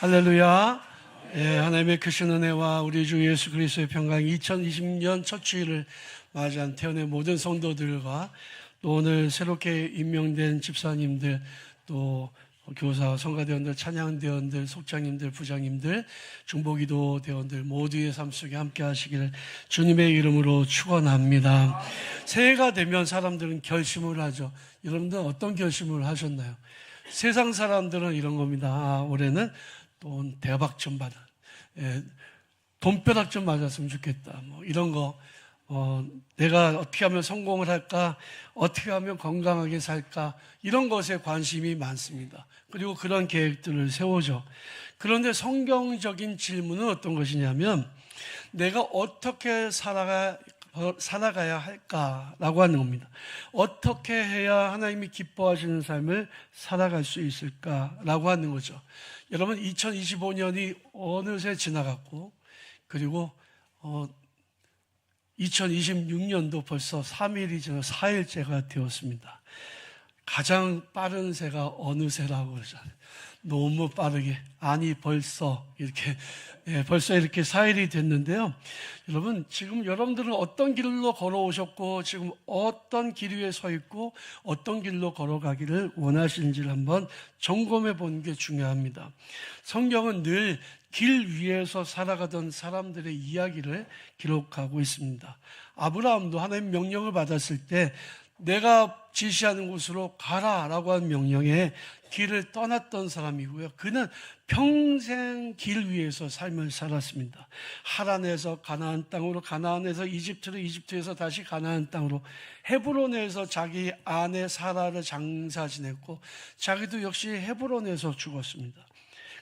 할렐루야. 예, 하나님의 크신 은혜와 우리 주 예수 그리스도의 평강 2020년 첫 주일을 맞이한 태원의 모든 성도들과 또 오늘 새롭게 임명된 집사님들, 또 교사, 성가대원들, 찬양대원들, 속장님들, 부장님들, 중보기도 대원들 모두의 삶 속에 함께 하시기를 주님의 이름으로 축원합니다. 새해가 되면 사람들은 결심을 하죠. 여러분들은 어떤 결심을 하셨나요? 세상 사람들은 이런 겁니다. 올해는 돈 대박 좀 받아, 돈벼락 좀 맞았으면 좋겠다. 뭐 이런 거, 내가 어떻게 하면 성공을 할까, 어떻게 하면 건강하게 살까, 이런 것에 관심이 많습니다. 그리고 그런 계획들을 세우죠. 그런데 성경적인 질문은 어떤 것이냐면, 내가 어떻게 살아가야 할까라고 하는 겁니다. 어떻게 해야 하나님이 기뻐하시는 삶을 살아갈 수 있을까라고 하는 거죠. 여러분, 2025년이 어느새 지나갔고, 그리고 2026년도 벌써 3일이 지나 4일째가 되었습니다. 가장 빠른 새가 어느 새라고 그러잖아요. 너무 빠르게. 아니, 벌써 이렇게 4일이 됐는데요. 여러분, 지금 여러분들은 어떤 길로 걸어오셨고, 지금 어떤 길 위에 서 있고, 어떤 길로 걸어가기를 원하시는지를 한번 점검해 보는 게 중요합니다. 성경은 늘 길 위에서 살아가던 사람들의 이야기를 기록하고 있습니다. 아브라함도 하나님 명령을 받았을 때 내가 지시하는 곳으로 가라라고 한 명령에 길을 떠났던 사람이고요. 그는 평생 길 위에서 삶을 살았습니다. 하란에서 가나안 땅으로, 가나안에서 이집트로, 이집트에서 다시 가나안 땅으로, 헤브론에서 자기 아내 사라를 장사 지냈고, 자기도 역시 헤브론에서 죽었습니다.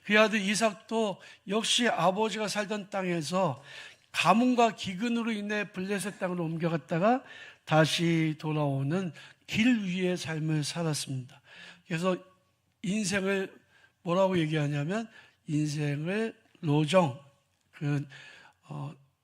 그의 아들 이삭도 역시 아버지가 살던 땅에서 가뭄과 기근으로 인해 블레셋 땅으로 옮겨갔다가 다시 돌아오는 길 위의 삶을 살았습니다. 그래서 인생을 뭐라고 얘기하냐면, 인생을 로정,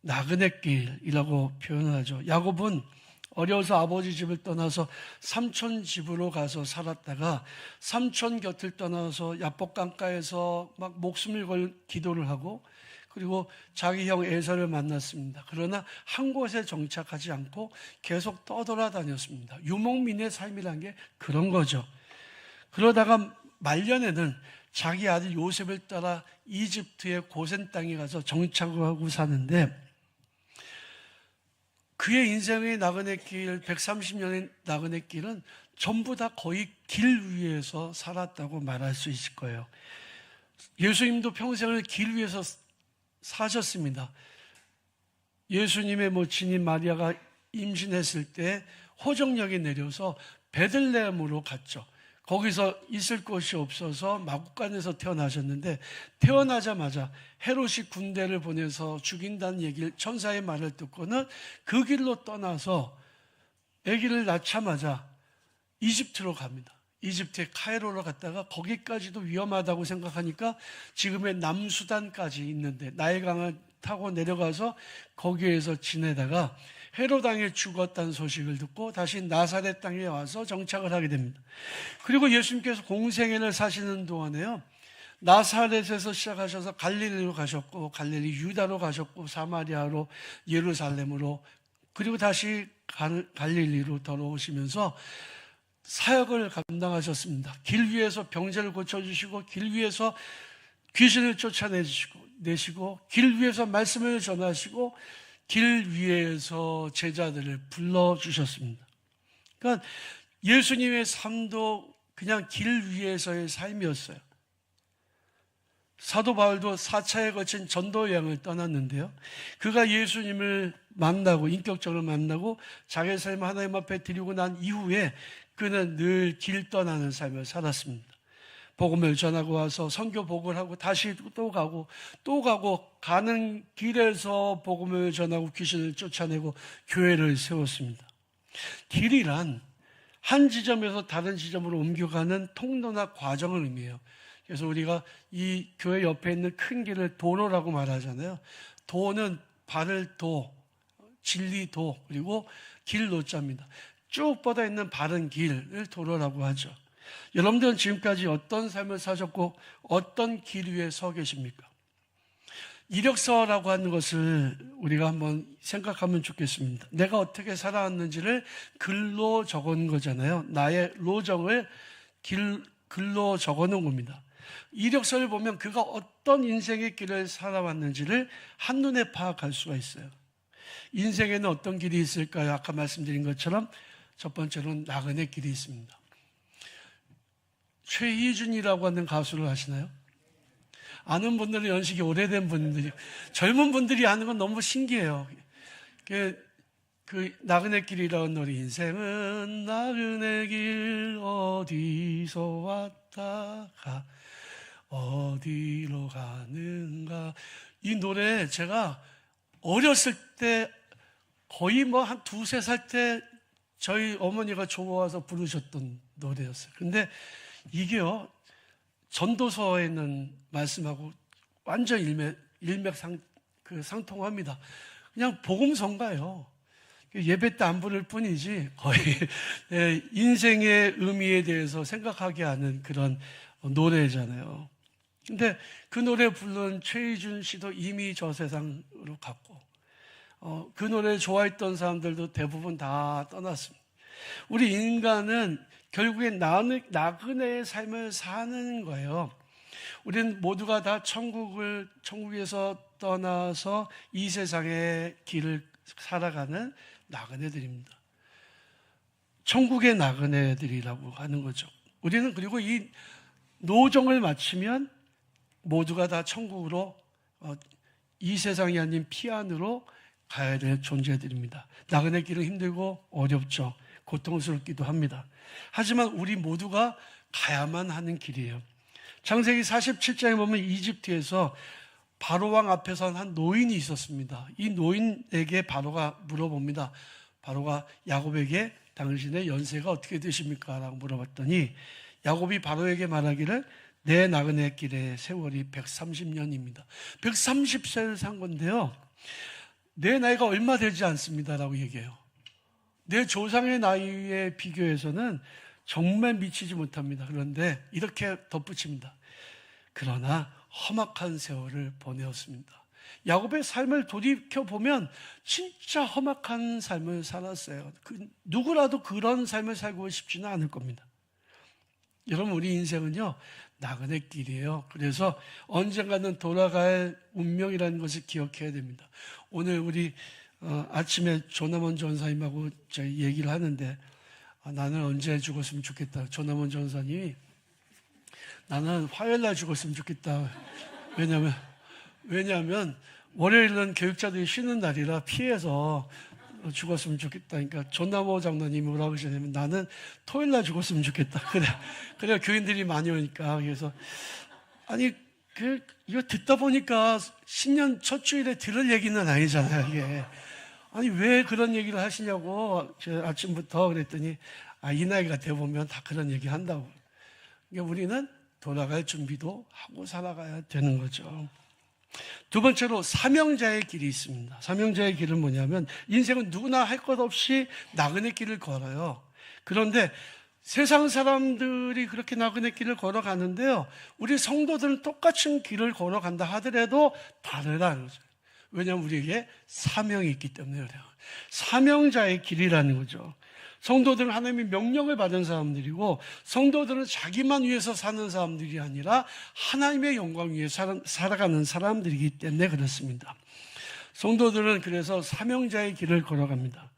나그네 길이라고 표현을 하죠. 야곱은 어려서 아버지 집을 떠나서 삼촌 집으로 가서 살았다가 삼촌 곁을 떠나서 야복 강가에서 막 목숨을 걸 기도를 하고, 그리고 자기 형 에서를 만났습니다. 그러나 한 곳에 정착하지 않고 계속 떠돌아다녔습니다. 유목민의 삶이란 게 그런 거죠. 그러다가 말년에는 자기 아들 요셉을 따라 이집트의 고센 땅에 가서 정착을 하고 사는데, 그의 인생의 나그네 길, 130년의 나그네 길은 전부 다 거의 길 위에서 살았다고 말할 수 있을 거예요. 예수님도 평생을 길 위에서 사셨습니다. 예수님의 모친인 마리아가 임신했을 때 호정역에 내려서 베들레헴으로 갔죠. 거기서 있을 곳이 없어서 마구간에서 태어나셨는데, 태어나자마자 헤롯이 군대를 보내서 죽인다는 얘기를, 천사의 말을 듣고는 그 길로 떠나서 아기를 낳자마자 이집트로 갑니다. 이집트의 카이로로 갔다가 거기까지도 위험하다고 생각하니까 지금의 남수단까지 있는데 나일강을 타고 내려가서 거기에서 지내다가 헤롯 왕이 죽었다는 소식을 듣고 다시 나사렛 땅에 와서 정착을 하게 됩니다. 그리고 예수님께서 공생애를 사시는 동안에요, 나사렛에서 시작하셔서 갈릴리로 가셨고, 갈릴리 유다로 가셨고, 사마리아로, 예루살렘으로, 그리고 다시 갈릴리로 돌아오시면서 사역을 감당하셨습니다. 길 위에서 병자를 고쳐주시고, 길 위에서 귀신을 쫓아내시고, 길 위에서 말씀을 전하시고, 길 위에서 제자들을 불러주셨습니다. 그러니까 예수님의 삶도 그냥 길 위에서의 삶이었어요. 사도 바울도 4차에 거친 전도 여행을 떠났는데요, 그가 예수님을 만나고 인격적으로 만나고 자기의 삶을 하나님 앞에 드리고 난 이후에 그는 늘 길 떠나는 삶을 살았습니다. 복음을 전하고 와서 선교 복을 하고 다시 또 가고 가는 길에서 복음을 전하고 귀신을 쫓아내고 교회를 세웠습니다. 길이란 한 지점에서 다른 지점으로 옮겨가는 통로나 과정을 의미해요. 그래서 우리가 이 교회 옆에 있는 큰 길을 도로라고 말하잖아요. 도는 바를 도, 진리도, 그리고 길 노자입니다. 쭉 뻗어 있는 바른 길을 도로라고 하죠. 여러분들은 지금까지 어떤 삶을 사셨고 어떤 길 위에 서 계십니까? 이력서라고 하는 것을 우리가 한번 생각하면 좋겠습니다. 내가 어떻게 살아왔는지를 글로 적은 거잖아요. 나의 로정을 글로 적어 놓은 겁니다. 이력서를 보면 그가 어떤 인생의 길을 살아왔는지를 한눈에 파악할 수가 있어요. 인생에는 어떤 길이 있을까요? 아까 말씀드린 것처럼 첫 번째로는 나그네 길이 있습니다. 최희준이라고 하는 가수를 아시나요? 아는 분들은 연식이 오래된 분들이, 젊은 분들이 아는 건 너무 신기해요. 그 나그네 길이라는 노래, 인생은 나그네 길 어디서 왔다가 어디로 가는가. 이 노래 제가 어렸을 때 거의 뭐 한 2-3살 때 저희 어머니가 좋아서 부르셨던 노래였어요. 근데 이게요, 전도서에 있는 말씀하고 완전 상통합니다. 그냥 복음성가예요. 예배 때 안 부를 뿐이지 거의 인생의 의미에 대해서 생각하게 하는 그런 노래잖아요. 근데 그 노래 부른 최희준 씨도 이미 저 세상으로 갔고, 그 노래 좋아했던 사람들도 대부분 다 떠났습니다. 우리 인간은 결국엔 나그네의 삶을 사는 거예요. 우리는 모두가 다 천국에서 떠나서 이 세상의 길을 살아가는 나그네들입니다. 천국의 나그네들이라고 하는 거죠. 우리는 그리고 이 노정을 마치면 모두가 다 천국으로, 이 세상이 아닌 피안으로 가야 될 존재들입니다. 나그네 길은 힘들고 어렵죠. 고통스럽기도 합니다. 하지만 우리 모두가 가야만 하는 길이에요. 창세기 47장에 보면 이집트에서 바로왕 앞에 선 한 노인이 있었습니다. 이 노인에게 바로가 물어봅니다. 바로가 야곱에게 당신의 연세가 어떻게 되십니까? 라고 물어봤더니 야곱이 바로에게 말하기를 내 나그네 길의 세월이 130년입니다. 130세를 산 건데요, 내 나이가 얼마 되지 않습니다 라고 얘기해요. 내 조상의 나이에 비교해서는 정말 미치지 못합니다. 그런데 이렇게 덧붙입니다. 그러나 험악한 세월을 보내었습니다. 야곱의 삶을 돌이켜보면 진짜 험악한 삶을 살았어요. 누구라도 그런 삶을 살고 싶지는 않을 겁니다. 여러분, 우리 인생은요, 나그네 길이에요. 그래서 언젠가는 돌아갈 운명이라는 것을 기억해야 됩니다. 오늘 우리 아침에 조남원 전사님하고 저희 얘기를 하는데, 나는 언제 죽었으면 좋겠다. 조남원 전사님이 나는 화요일날 죽었으면 좋겠다. 왜냐하면 월요일은 교육자들이 쉬는 날이라 피해서 죽었으면 좋겠다. 그러니까 조남호 장로님이 뭐라고 하시냐면 나는 토요일날 죽었으면 좋겠다. 그래 교인들이 많이 오니까. 그래서 아니 이거 듣다 보니까 신년 첫 주일에 들을 얘기는 아니잖아요, 이게. 아니 왜 그런 얘기를 하시냐고 제가 아침부터 그랬더니 이 나이가 되어보면 다 그런 얘기 한다고. 그러니까 우리는 돌아갈 준비도 하고 살아가야 되는 거죠. 두 번째로 사명자의 길이 있습니다. 사명자의 길은 뭐냐면 인생은 누구나 할 것 없이 나그네 길을 걸어요. 그런데 세상 사람들이 그렇게 나그네 길을 걸어가는데요, 우리 성도들은 똑같은 길을 걸어간다 하더라도 다르다는 거죠. 왜냐하면 우리에게 사명이 있기 때문에 그래요. 사명자의 길이라는 거죠. 성도들은 하나님의 명령을 받은 사람들이고, 성도들은 자기만 위해서 사는 사람들이 아니라 하나님의 영광 위해 살아가는 사람들이기 때문에 그렇습니다. 성도들은 그래서 사명자의 길을 걸어갑니다.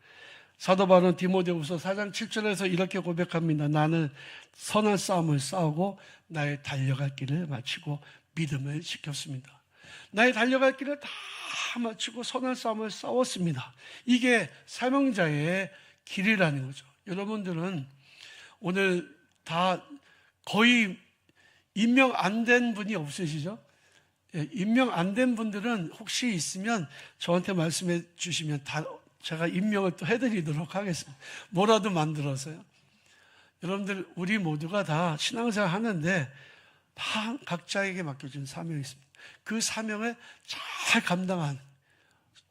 사도 바울은 디모데후서 4장 7절에서 이렇게 고백합니다. 나는 선한 싸움을 싸우고 나의 달려갈 길을 마치고 믿음을 지켰습니다. 나의 달려갈 길을 다 마치고 선한 싸움을 싸웠습니다. 이게 사명자의 길이라는 거죠. 여러분들은 오늘 다 거의 임명 안 된 분이 없으시죠? 임명 안 된 분들은 혹시 있으면 저한테 말씀해 주시면 다 제가 임명을 또 해드리도록 하겠습니다. 뭐라도 만들어서요. 여러분들 우리 모두가 다 신앙생활 하는데 다 각자에게 맡겨진 사명이 있습니다. 그 사명을 잘 감당한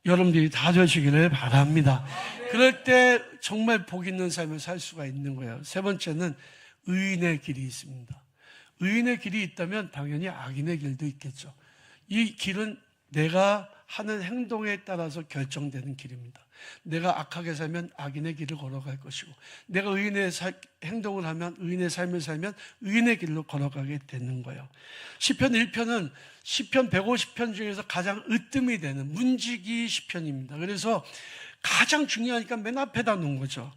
여러분들이 다 되시기를 바랍니다. 그럴 때 정말 복 있는 삶을 살 수가 있는 거예요. 세 번째는 의인의 길이 있습니다. 의인의 길이 있다면 당연히 악인의 길도 있겠죠. 이 길은 내가 하는 행동에 따라서 결정되는 길입니다. 내가 악하게 살면 악인의 길을 걸어갈 것이고, 내가 의인의 행동을 하면, 의인의 삶을 살면 의인의 길로 걸어가게 되는 거예요. 시편 1편은 시편 150편 중에서 가장 으뜸이 되는 문지기 시편입니다. 그래서 가장 중요하니까 맨 앞에다 놓은 거죠.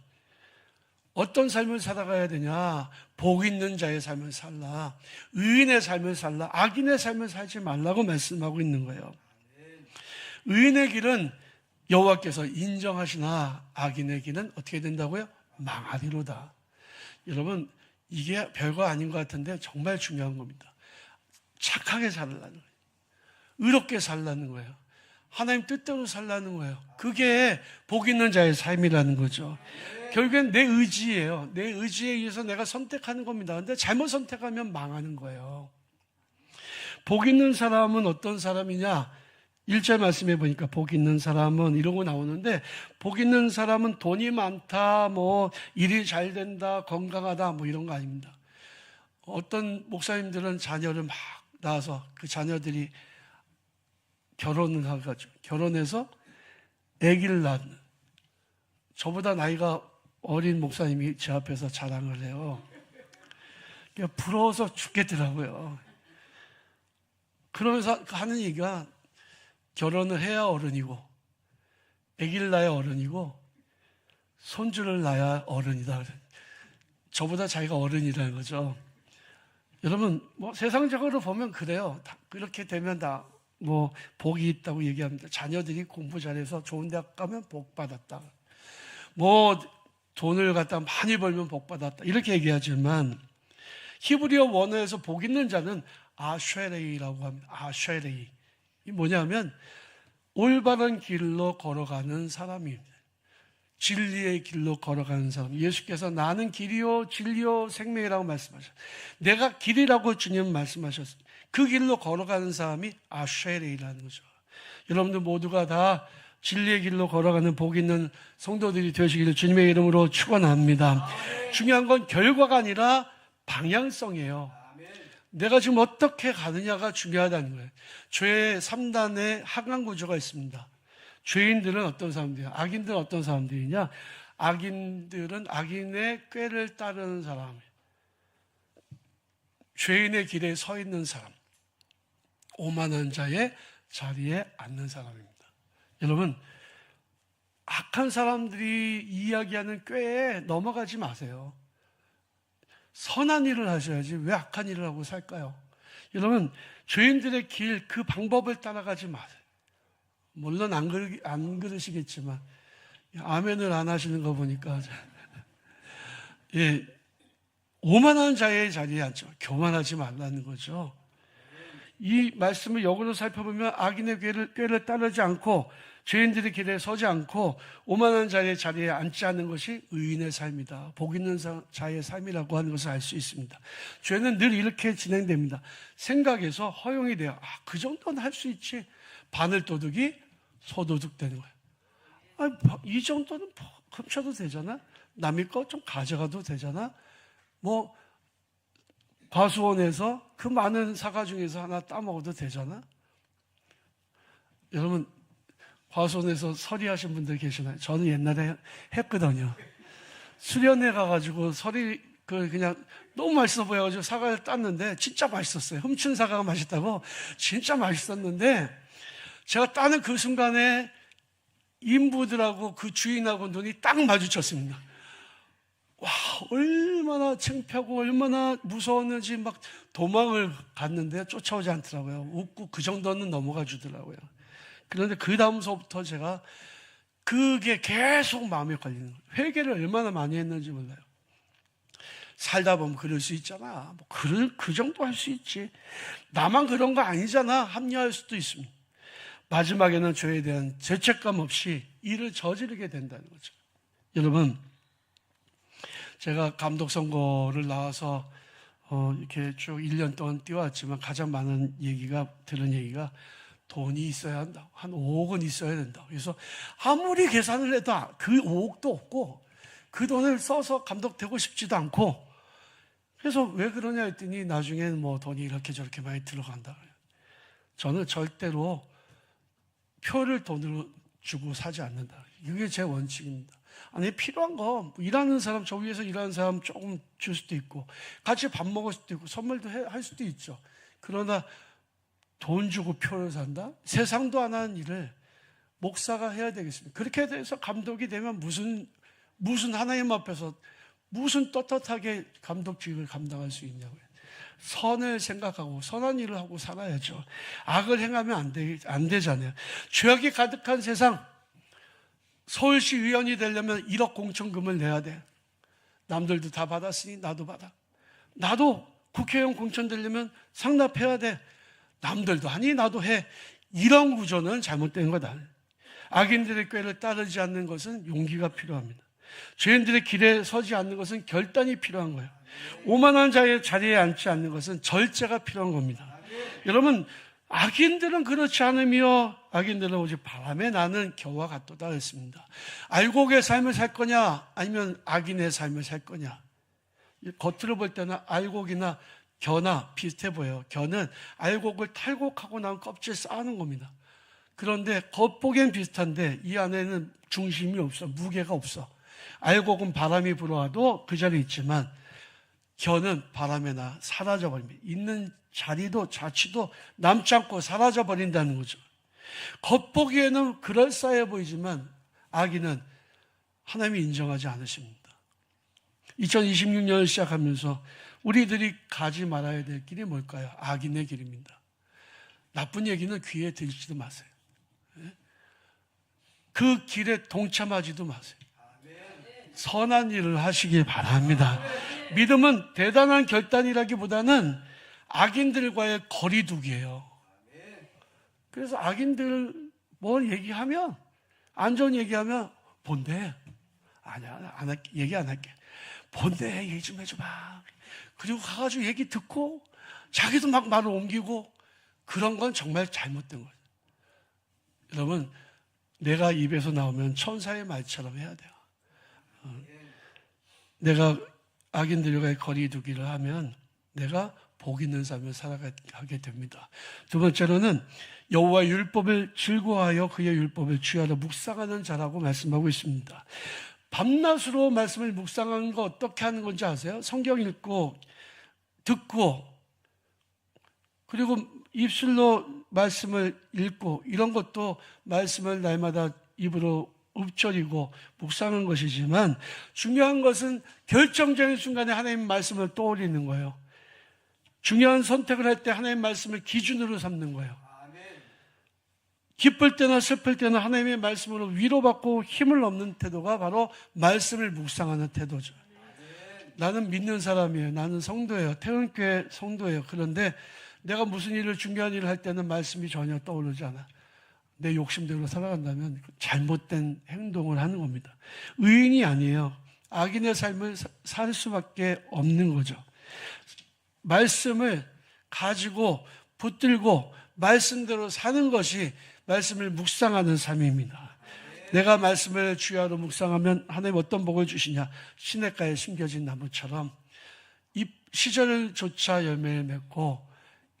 어떤 삶을 살아가야 되냐? 복 있는 자의 삶을 살라. 의인의 삶을 살라. 악인의 삶을 살지 말라고 말씀하고 있는 거예요. 의인의 길은 여호와께서 인정하시나 악인의 길은 어떻게 된다고요? 망하리로다. 여러분, 이게 별거 아닌 것 같은데 정말 중요한 겁니다. 착하게 살라는 거예요. 의롭게 살라는 거예요. 하나님 뜻대로 살라는 거예요. 그게 복 있는 자의 삶이라는 거죠. 결국엔 내 의지예요. 내 의지에 의해서 내가 선택하는 겁니다. 근데 잘못 선택하면 망하는 거예요. 복 있는 사람은 어떤 사람이냐? 1절 말씀해 보니까 복 있는 사람은 이러고 나오는데, 복 있는 사람은 돈이 많다, 뭐 일이 잘 된다, 건강하다, 뭐 이런 거 아닙니다. 어떤 목사님들은 자녀를 막 낳아서 그 자녀들이 결혼을 해가지고 결혼해서 아기를 낳는, 저보다 나이가 어린 목사님이 제 앞에서 자랑을 해요. 부러워서 죽겠더라고요. 그러면서 하는 얘기가 결혼을 해야 어른이고, 아기를 낳아야 어른이고, 손주를 낳아야 어른이다. 저보다 자기가 어른이라는 거죠. 여러분, 뭐 세상적으로 보면 그래요. 그렇게 되면 다 뭐 복이 있다고 얘기합니다. 자녀들이 공부 잘해서 좋은 대학 가면 복 받았다. 뭐 돈을 갖다 많이 벌면 복 받았다. 이렇게 얘기하지만 히브리어 원어에서 복 있는 자는 아쉐레이라고 합니다. 아쉐레이. 이 뭐냐면 올바른 길로 걸어가는 사람입니다. 진리의 길로 걸어가는 사람. 예수께서 나는 길이요 진리요 생명이라고 말씀하셨어요. 내가 길이라고 주님 말씀하셨습니다. 그 길로 걸어가는 사람이 아쉐레이라는 거죠. 여러분들 모두가 다 진리의 길로 걸어가는 복 있는 성도들이 되시기를 주님의 이름으로 축원합니다. 중요한 건 결과가 아니라 방향성이에요. 내가 지금 어떻게 가느냐가 중요하다는 거예요. 죄의 3단의 하강 구조가 있습니다. 죄인들은 어떤 사람들이냐? 악인들은 어떤 사람들이냐? 악인들은 악인의 꾀를 따르는 사람이에요. 죄인의 길에 서 있는 사람, 오만한 자의 자리에 앉는 사람입니다. 여러분, 악한 사람들이 이야기하는 꾀에 넘어가지 마세요. 선한 일을 하셔야지 왜 악한 일을 하고 살까요? 여러분, 죄인들의 길, 그 방법을 따라가지 마세요. 물론 안 그러시겠지만, 아멘을 안 하시는 거 보니까, 예, 오만한 자의 자리에 앉죠. 교만하지 말라는 거죠. 이 말씀을 역으로 살펴보면 악인의 꾀를 따르지 않고 죄인들의 길에 서지 않고 오만한 자의 자리에 앉지 않는 것이 의인의 삶이다. 복 있는 자의 삶이라고 하는 것을 알 수 있습니다. 죄는 늘 이렇게 진행됩니다. 생각에서 허용이 돼요. 그 정도는 할 수 있지. 바늘도둑이 소도둑 되는 거예요. 이 정도는 훔쳐도 되잖아. 남의 거 좀 가져가도 되잖아. 뭐 과수원에서 그 많은 사과 중에서 하나 따먹어도 되잖아. 여러분, 과수원에서 서리하신 분들 계시나요? 저는 옛날에 했거든요. 수련회 가가지고 그냥 너무 맛있어 보여가지고 사과를 땄는데 진짜 맛있었어요. 훔친 사과가 맛있다고 진짜 맛있었는데 제가 따는 그 순간에 인부들하고 그 주인하고 눈이 딱 마주쳤습니다. 와, 얼마나 창피하고 얼마나 무서웠는지 막 도망을 갔는데 쫓아오지 않더라고요. 웃고 그 정도는 넘어가 주더라고요. 그런데 그 다음서부터 제가 그게 계속 마음에 걸리는 거예요. 회개를 얼마나 많이 했는지 몰라요. 살다 보면 그럴 수 있잖아. 뭐 그 정도 할 수 있지. 나만 그런 거 아니잖아. 합리화할 수도 있습니다. 마지막에는 죄에 대한 죄책감 없이 일을 저지르게 된다는 거죠. 여러분, 제가 감독 선거를 나와서 이렇게 쭉 1년 동안 뛰어왔지만 가장 많은 들은 얘기가 돈이 있어야 한다. 한 5억은 있어야 된다. 그래서 아무리 계산을 해도 그 5억도 없고 그 돈을 써서 감독되고 싶지도 않고 그래서 왜 그러냐 했더니 나중에는 뭐 돈이 이렇게 저렇게 많이 들어간다. 저는 절대로 표를 돈으로 주고 사지 않는다. 이게 제 원칙입니다. 아니, 필요한 거, 일하는 사람, 저 위에서 일하는 사람 조금 줄 수도 있고, 같이 밥 먹을 수도 있고, 선물도 할 수도 있죠. 그러나 돈 주고 표를 산다? 세상도 안 하는 일을 목사가 해야 되겠습니다. 그렇게 돼서 감독이 되면 무슨 하나님 앞에서 무슨 떳떳하게 감독직을 감당할 수 있냐고요. 선을 생각하고 선한 일을 하고 살아야죠. 악을 행하면 안 되잖아요. 죄악이 가득한 세상, 서울시 의원이 되려면 1억 공천금을 내야 돼. 남들도 다 받았으니 나도 받아. 나도 국회의원 공천되려면 상납해야 돼. 남들도 하니 나도 해. 이런 구조는 잘못된 거다. 악인들의 꾀를 따르지 않는 것은 용기가 필요합니다. 죄인들의 길에 서지 않는 것은 결단이 필요한 거예요. 오만한 자의 자리에 앉지 않는 것은 절제가 필요한 겁니다. 여러분, 악인들은 그렇지 않으며 악인들은 오직 바람에 나는 겨와 같도다 했습니다. 알곡의 삶을 살 거냐 아니면 악인의 삶을 살 거냐. 겉으로 볼 때는 알곡이나 겨나 비슷해 보여요. 겨는 알곡을 탈곡하고 난 껍질 쌓는 겁니다. 그런데 겉보기엔 비슷한데 이 안에는 중심이 없어. 무게가 없어. 알곡은 바람이 불어와도 그 자리에 있지만 겨는 바람에 나 사라져버립니다. 있는 자리도 자취도 남지 않고 사라져버린다는 거죠. 겉보기에는 그럴싸해 보이지만 악인은 하나님이 인정하지 않으십니다. 2026년을 시작하면서 우리들이 가지 말아야 될 길이 뭘까요? 악인의 길입니다. 나쁜 얘기는 귀에 들지도 마세요. 그 길에 동참하지도 마세요. 선한 일을 하시길 바랍니다. 믿음은 대단한 결단이라기보다는 악인들과의 거리두기예요. 그래서 악인들 뭘 얘기하면, 안 좋은 얘기하면 본대. 아니야, 안 할게. 얘기 안 할게. 본대, 얘기 좀 해줘봐. 그리고 가가지고 얘기 듣고 자기도 막 말을 옮기고 그런 건 정말 잘못된 거예요. 여러분, 내가 입에서 나오면 천사의 말처럼 해야 돼요. 내가 악인들과의 거리두기를 하면 내가 복 있는 삶을 살아가게 됩니다. 두 번째로는 여호와의 율법을 즐거워하여 그의 율법을 주야로 묵상하는 자라고 말씀하고 있습니다. 밤낮으로 말씀을 묵상하는 거 어떻게 하는 건지 아세요? 성경 읽고 듣고 그리고 입술로 말씀을 읽고 이런 것도 말씀을 날마다 입으로 읊조리고 묵상하는 것이지만 중요한 것은 결정적인 순간에 하나님 말씀을 떠올리는 거예요. 중요한 선택을 할 때 하나님 말씀을 기준으로 삼는 거예요. 기쁠 때나 슬플 때나 하나님의 말씀으로 위로받고 힘을 얻는 태도가 바로 말씀을 묵상하는 태도죠. 나는 믿는 사람이에요. 나는 성도예요. 태원교회 성도예요. 그런데 내가 무슨 일을 중요한 일을 할 때는 말씀이 전혀 떠오르지 않아. 내 욕심대로 살아간다면 잘못된 행동을 하는 겁니다. 의인이 아니에요. 악인의 삶을 살 수밖에 없는 거죠. 말씀을 가지고 붙들고 말씀대로 사는 것이 말씀을 묵상하는 삶입니다. 내가 말씀을 주야로 묵상하면 하나님 어떤 복을 주시냐. 시냇가에 심겨진 나무처럼 시절조차 열매를 맺고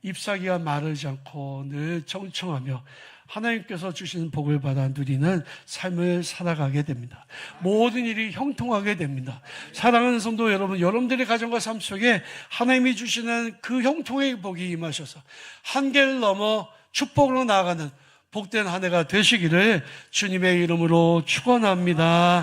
잎사귀가 마르지 않고 늘 청청하며 하나님께서 주시는 복을 받아 누리는 삶을 살아가게 됩니다. 모든 일이 형통하게 됩니다. 사랑하는 성도 여러분, 여러분들의 가정과 삶 속에 하나님이 주시는 그 형통의 복이 임하셔서 한계를 넘어 축복으로 나아가는 복된 한 해가 되시기를 주님의 이름으로 축원합니다.